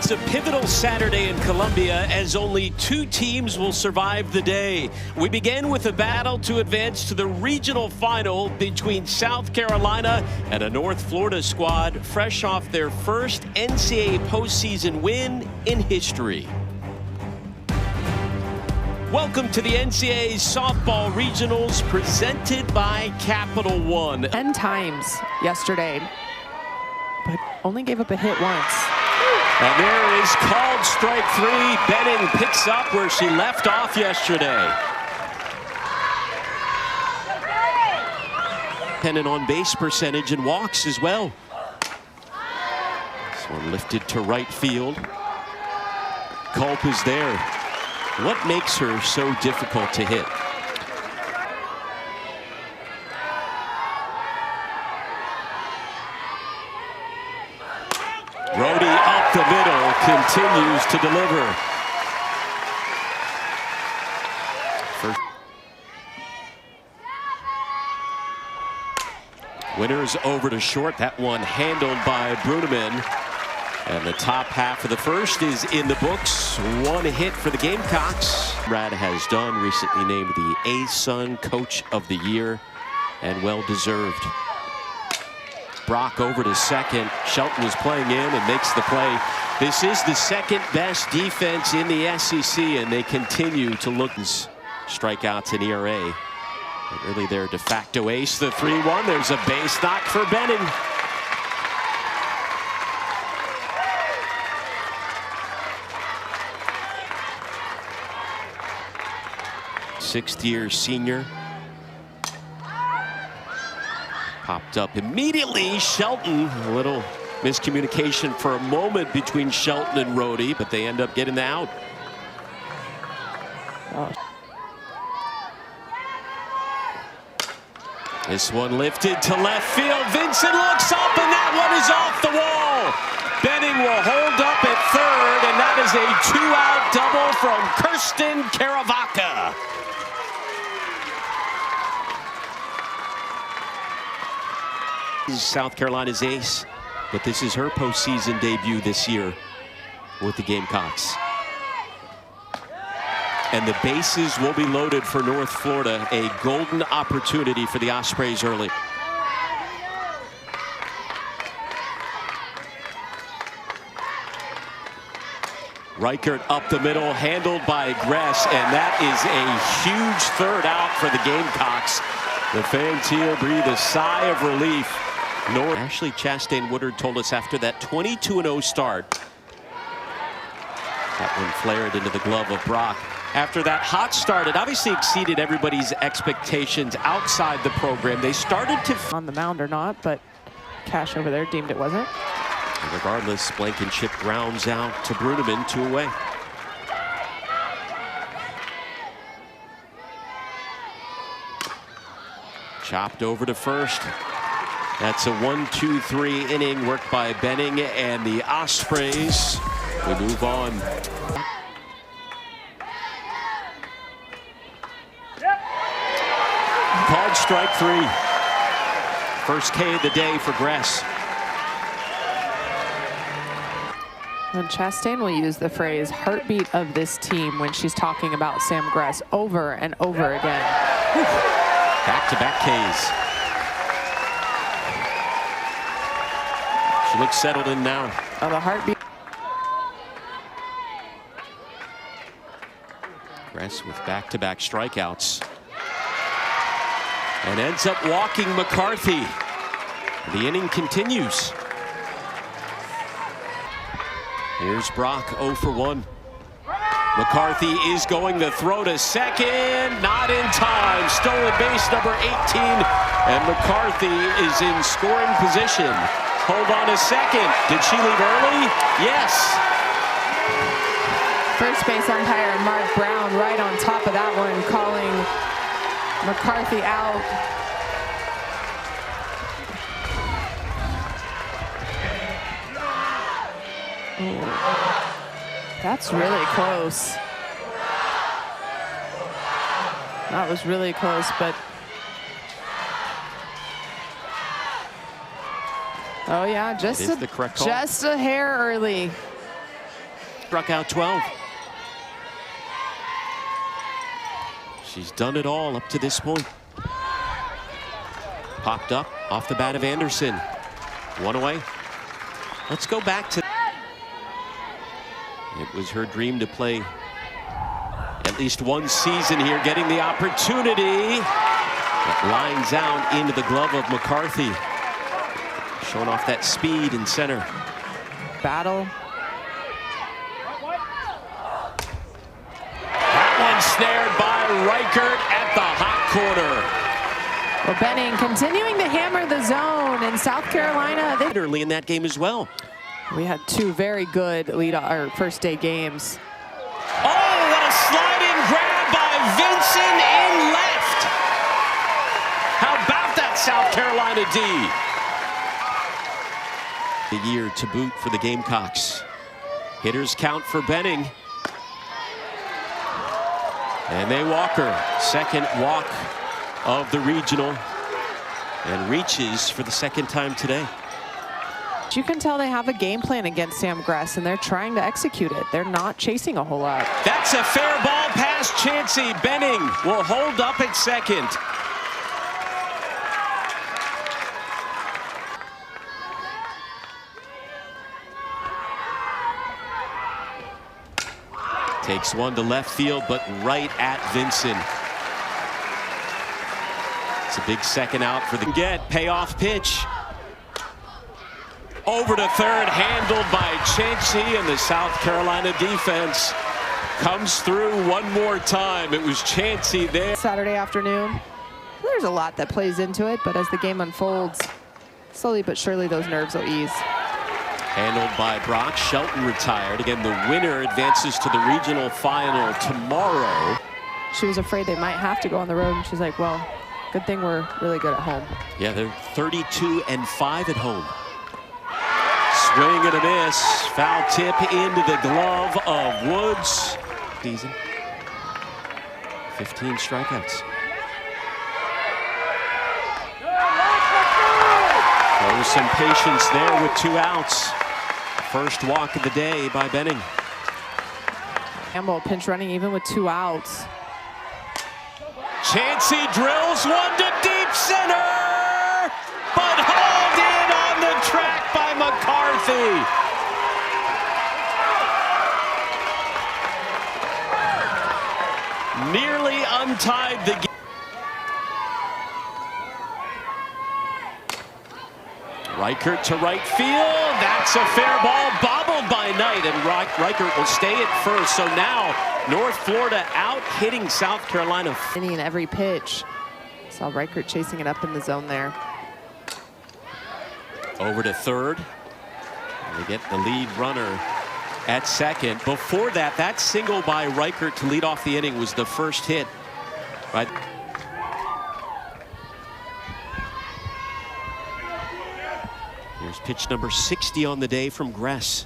It's a pivotal Saturday in Columbia as only 2 teams will survive the day. We begin with a battle to advance to the regional final between South Carolina and a North Florida squad fresh off their first NCAA postseason win in history. Welcome to the NCAA Softball Regionals presented by Capital One. 10 times yesterday, but only gave up a hit once. And there is called strike 3. Benning picks up where she left off yesterday. Dependent on base percentage and walks as well. This one lifted to right field. Culp is there. What makes her so difficult to hit? Rhodey up the middle, continues to deliver. First. Winners over to short. That one handled by Bruneman. And the top half of the first is in the books. 1 hit for the Gamecocks. Brad has done, recently named the A-Sun Coach of the Year, and well deserved. Brock over to second. Shelton is playing in and makes the play. This is the second best defense in the SEC, and they continue to look strikeouts in ERA. And really their de facto ace, the 3-1. There's a base knock for Benning. Sixth-year senior. Popped up immediately. Shelton, a little miscommunication for a moment between Shelton and Rhodey, but they end up getting the out. Oh. This one lifted to left field. Vincent looks up, and that one is off the wall. Benning will hold up at third, and that is a 2-out double from Kirsten Caravaca. South Carolina's ace, but this is her postseason debut this year with the Gamecocks. And the bases will be loaded for North Florida, a golden opportunity for the Ospreys early. Reichert up the middle, handled by Gress, and that is a huge third out for the Gamecocks. The fans here breathe a sigh of relief. Ashley Chastain-Woodard told us after that 22-0 start, that one flared into the glove of Brock. After that hot start, it obviously exceeded everybody's expectations outside the program. They started to on the mound or not, but Cash over there deemed it wasn't. And regardless, Blankenship grounds out to Bruneman, 2 away. Chopped over to first. That's a 1-2-3 inning worked by Benning and the Ospreys. We move on. Called strike 3. First K of the day for Gress. And Chastain will use the phrase heartbeat of this team when she's talking about Sam Gress over and over again. Back-to-back Ks. She looks settled in now. Oh, the heartbeat. Gress with back-to-back strikeouts. And ends up walking McCarthy. The inning continues. Here's Brock 0 for 1. McCarthy is going to throw to second, not in time. Stolen base number 18, and McCarthy is in scoring position. Hold on a second. Did she leave early? Yes. First base umpire Mark Brown right on top of that one, calling McCarthy out. Ooh. That's really close. That was really close, but oh yeah, just a hair early. struck out 12. She's done it all up to this point. Popped up off the bat of Anderson. One away. Let's go back to... It was her dream to play at least one season here, getting the opportunity. That lines out into the glove of McCarthy. Showing off that speed in center. Battle. That one snared by Reichert at the hot corner. Well, Benning continuing to hammer the zone in South Carolina. Early in that game as well. We had two very good first day games. Oh, what a sliding grab by Vinson in left. How about that South Carolina D? The year to boot for the Gamecocks. Hitters count for Benning. And they walk her. Second walk of the regional, and reaches for the second time today. You can tell they have a game plan against Sam Gress, and they're trying to execute it. They're not chasing a whole lot. That's a fair ball past Chansey. Benning will hold up at second. Takes one to left field, but right at Vinson. It's a big second out for the payoff pitch. Over to third, handled by Chansey, and the South Carolina defense comes through one more time. It was Chansey there. Saturday afternoon. There's a lot that plays into it, but as the game unfolds, slowly but surely those nerves will ease. Handled by Brock. Shelton retired. Again, the winner advances to the regional final tomorrow. She was afraid they might have to go on the road, and she's like, well, good thing we're really good at home. Yeah, they're 32-5 at home. Swing and a miss. Foul tip into the glove of Woods. Season. 15 strikeouts. Shows some patience there with 2 outs. First walk of the day by Benning. Campbell pinch running even with 2 outs. Chansey drills one to deep center, but hauled in on the track by McCarthy. Nearly untied the game. Reichert to right field. That's a fair ball, bobbled by Knight, and Reichert will stay at first. So now North Florida out hitting South Carolina. In every pitch. Saw Reichert chasing it up in the zone there. Over to third. And they get the lead runner at second. Before that, that single by Reichert to lead off the inning was the first hit. Right. Here's pitch number 60 on the day from Gress.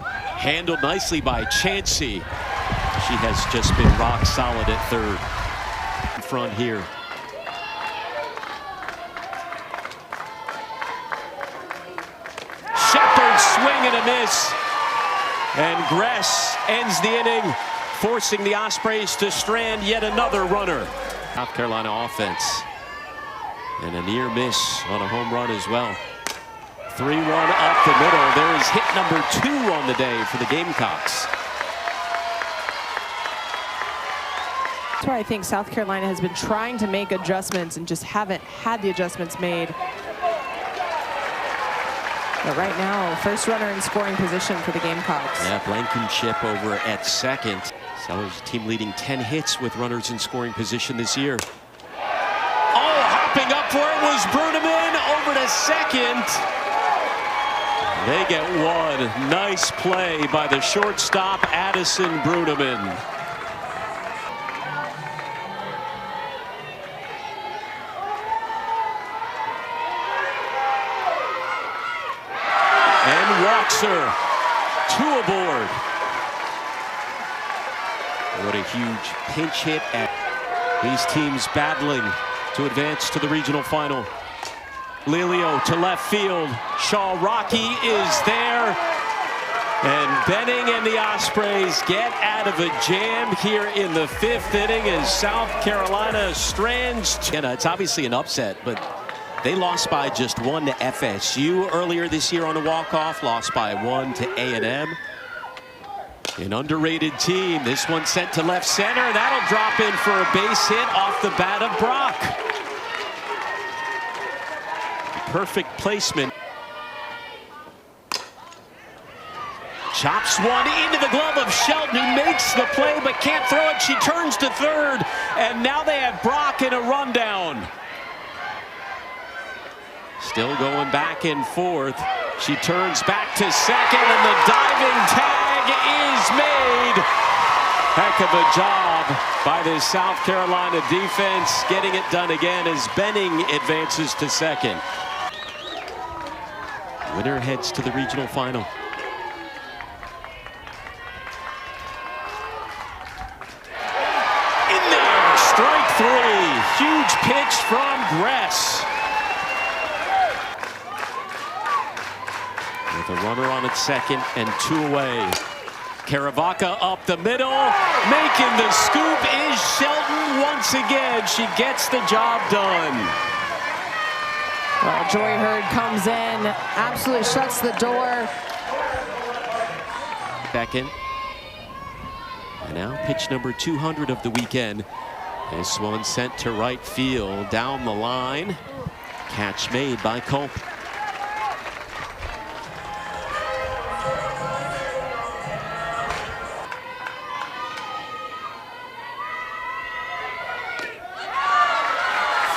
Handled nicely by Chansey. She has just been rock solid at third. In front here. Shepard swing and a miss. And Gress ends the inning, forcing the Ospreys to strand yet another runner. South Carolina offense. And a near miss on a home run as well. 3-1 up the middle. There is hit number 2 on the day for the Gamecocks. That's where I think South Carolina has been trying to make adjustments and just haven't had the adjustments made. But right now, first runner in scoring position for the Gamecocks. Yeah, Blankenship over at second. Sellers team leading 10 hits with runners in scoring position this year. Oh, hopping up for it was Bruneman over to second. They get one. Nice play by the shortstop, Addison Bruneman. And walks her. 2 aboard. What a huge pinch hit at these teams battling to advance to the regional final. Lilio to left field. Shaw Rocky is there. And Benning and the Ospreys get out of a jam here in the 5th inning as South Carolina strands. It's obviously an upset, but they lost by just 1 to FSU earlier this year on a walk-off, lost by 1 to A&M. An underrated team. This one sent to left center. That'll drop in for a base hit off the bat of Brock. Perfect placement. Chops one into the glove of Shelton, who makes the play but can't throw it. She turns to third, and now they have Brock in a rundown. Still going back and forth. She turns back to second, and the diving tag is made. Heck of a job by the South Carolina defense, getting it done again as Benning advances to second. Winner heads to the regional final. Strike 3, huge pitch from Gress. With a runner on at second and 2 away. Caravaca up the middle, making the scoop is Shelton once again. She gets the job done. Well, Joy Hurd comes in, absolutely shuts the door. Back in. And now pitch number 200 of the weekend. This one sent to right field, down the line. Catch made by Culp.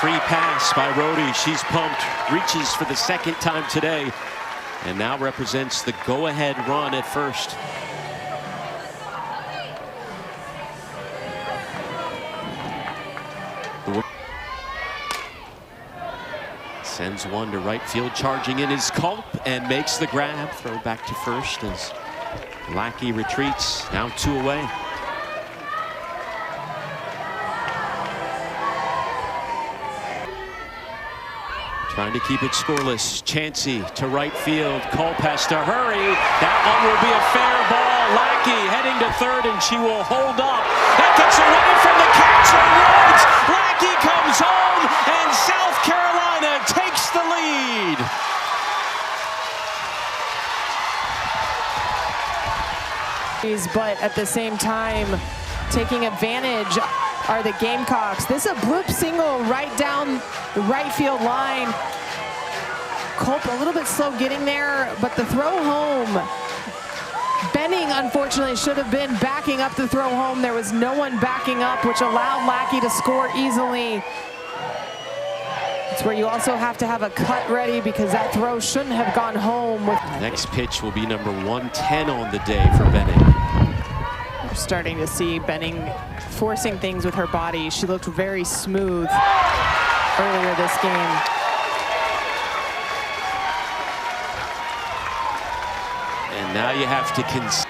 Free pass by Rhodey. She's pumped, reaches for the 2nd time today, and now represents the go-ahead run at first. Sends one to right field, charging in is Culp and makes the grab. Throw back to first as Lackey retreats, now 2 away. Trying to keep it scoreless. Chansey to right field. Culp has to hurry. That one will be a fair ball. Lackey heading to third, and she will hold up. That gets away from the catcher. Rhodes. Lackey comes home, and South Carolina takes the lead. But at the same time, taking advantage are the Gamecocks. This is a bloop single right down the right field line. Culp a little bit slow getting there, but the throw home. Benning, unfortunately, should have been backing up the throw home. There was no one backing up, which allowed Lackey to score easily. It's where you also have to have a cut ready because that throw shouldn't have gone home. Next pitch will be number 110 on the day for Benning. We're starting to see Benning forcing things with her body. She looked very smooth earlier this game. And now you have to consider.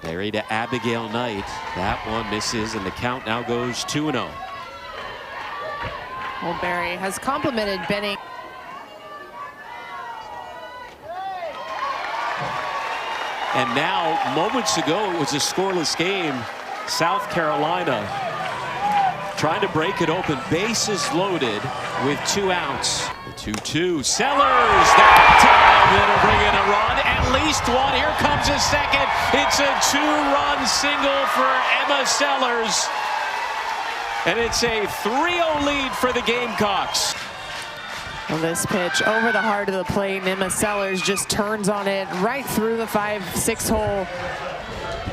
Berry to Abigail Knight. That one misses, and the count now goes 2-0. Well, Berry has complimented Benning. And now, moments ago, it was a scoreless game. South Carolina trying to break it open. Bases loaded with 2 outs. The 2-2. Sellers that time. That'll bring in a run. At least one. Here comes a second. It's a 2-run single for Emma Sellers. And it's a 3-0 lead for the Gamecocks. Well, this pitch over the heart of the plate, and Emma Sellers just turns on it right through the 5-6 hole.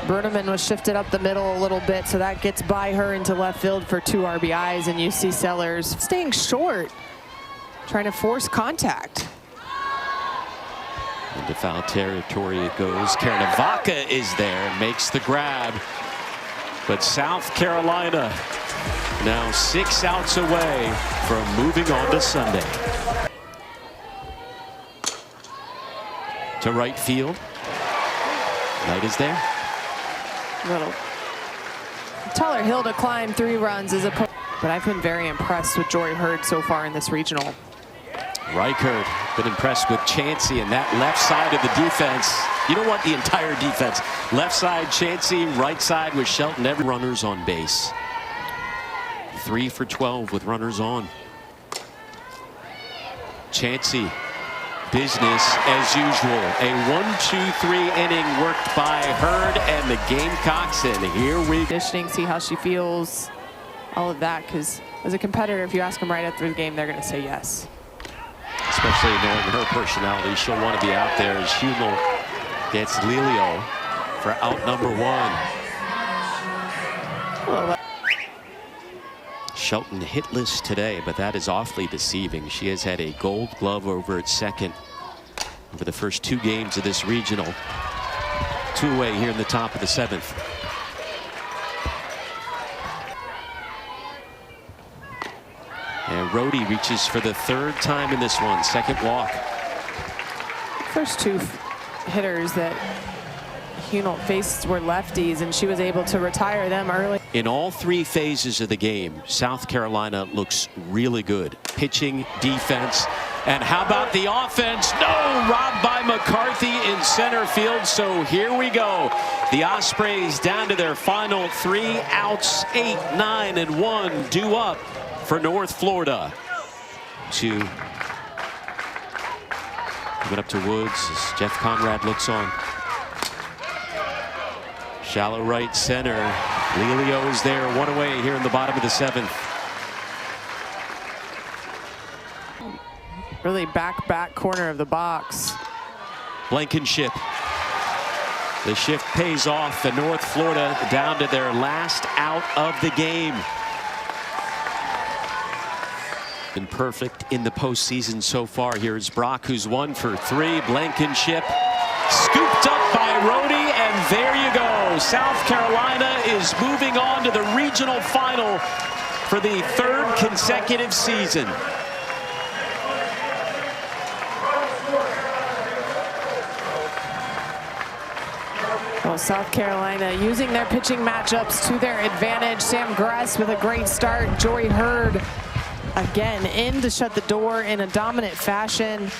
Bruneman was shifted up the middle a little bit, so that gets by her into left field for 2 RBIs, and you see Sellers staying short, trying to force contact. Into foul territory it goes. Caravaca is there and makes the grab. But South Carolina now 6 outs away from moving on to Sunday. To right field. Knight is there. Little taller hill to climb, 3 runs as opposed. But I've been very impressed with Jory Hurd so far in this regional. Reichert been impressed with Chansey and that left side of the defense. You don't want the entire defense. Left side Chansey, right side with Shelton. Every runners on base. 3 for 12 with runners on. Chansey, business as usual. A 1-2-3 inning worked by Hurd and the Gamecocks, and here we go. Conditioning, see how she feels, all of that, because as a competitor, if you ask them right after the game, they're going to say yes. Especially knowing her personality, she'll want to be out there as Hummel gets Lelio for out number 1. Well, Shelton hitless today, but that is awfully deceiving. She has had a gold glove over at second over the first 2 games of this regional. 2 away here in the top of the 7th. And Rhodey reaches for the 3rd time in this one. 2nd walk. First 2 hitters that Hunnell faced were lefties, and she was able to retire them early. In all 3 phases of the game, South Carolina looks really good. Pitching, defense, and how about the offense? No, robbed by McCarthy in center field. So here we go. The Ospreys down to their final 3 outs, 8, 9, and 1 due up for North Florida. To give it up to Woods as Jeff Conrad looks on. Shallow right center. Lelio is there, 1 away here in the bottom of the 7th. Really back corner of the box. Blankenship. The shift pays off, and North Florida down to their last out of the game. Been perfect in the postseason so far. Here's Brock, who's 1 for 3. Blankenship scooped up by Rhodey, and there you go. South Carolina is moving on to the regional final for the 3rd consecutive season. Well, South Carolina using their pitching matchups to their advantage. Sam Gress with a great start. Jory Hurd again in to shut the door in a dominant fashion.